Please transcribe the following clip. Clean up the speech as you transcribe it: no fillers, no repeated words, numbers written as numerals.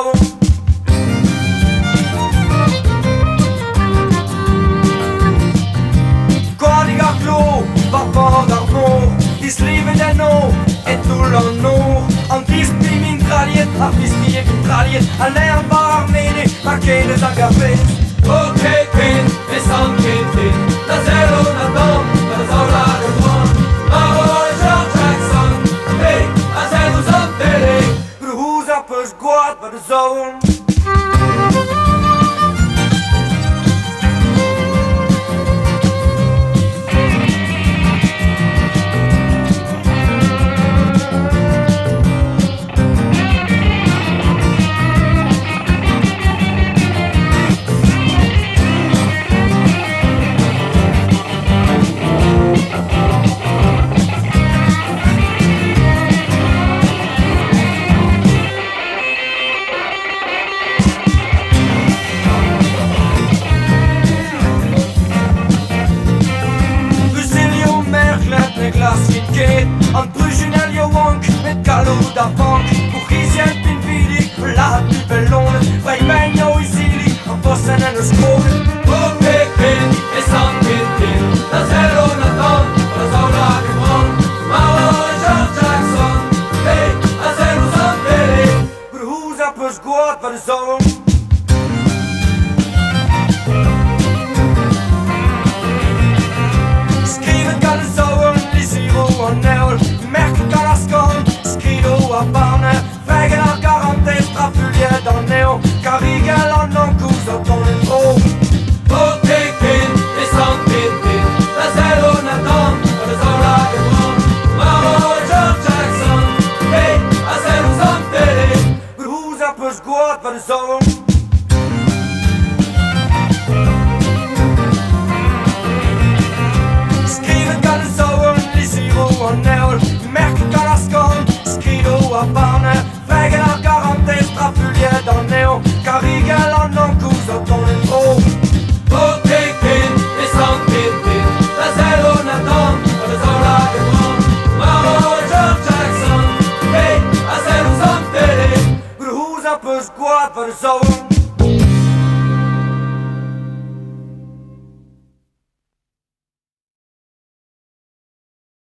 zone. Klo, pappa d'armor, dis livet er nå, et nullan nord. Han dis blir min traljet, han dis blir min traljet, han er bare menig, markedet av kafés. Ok, pin, es han pin, da ser hun at dom, da sola de bron. Maro George Jackson, hey, han ser hun som delig, du huser på skåret på det zone. An brugjen jo wank met kalo da bank. Oogizien pin vidig, laat nu belonen. Wij ben jou izili, an bossen en een skolen. Ok, pin, es han pin, da zero na dan, da zola de bron. Maro George Jackson, hey, da zero som delig, bruhuza på skåret på det zone. Vägen har garanterat straffuljet en néon, car rigel en encousse dans le trou. Ok, pin, et sans pin, la zéro n'attend, pas de sola de bron. Maro George Jackson, hey, a zéro som delig, bruhuza på skåret på det zone. Skrivet kan det zone, i zero og nævl, mærket kan der skål. Barnet, vägen har garanterat straffuljet en néon, car rigel en encousse dans le trou. Ok, pin, et sans pin, la zéro n'attend, pas de sola de bron. Maro George Jackson, hey, a zéro som delig, bruhuza på skåret på det zone.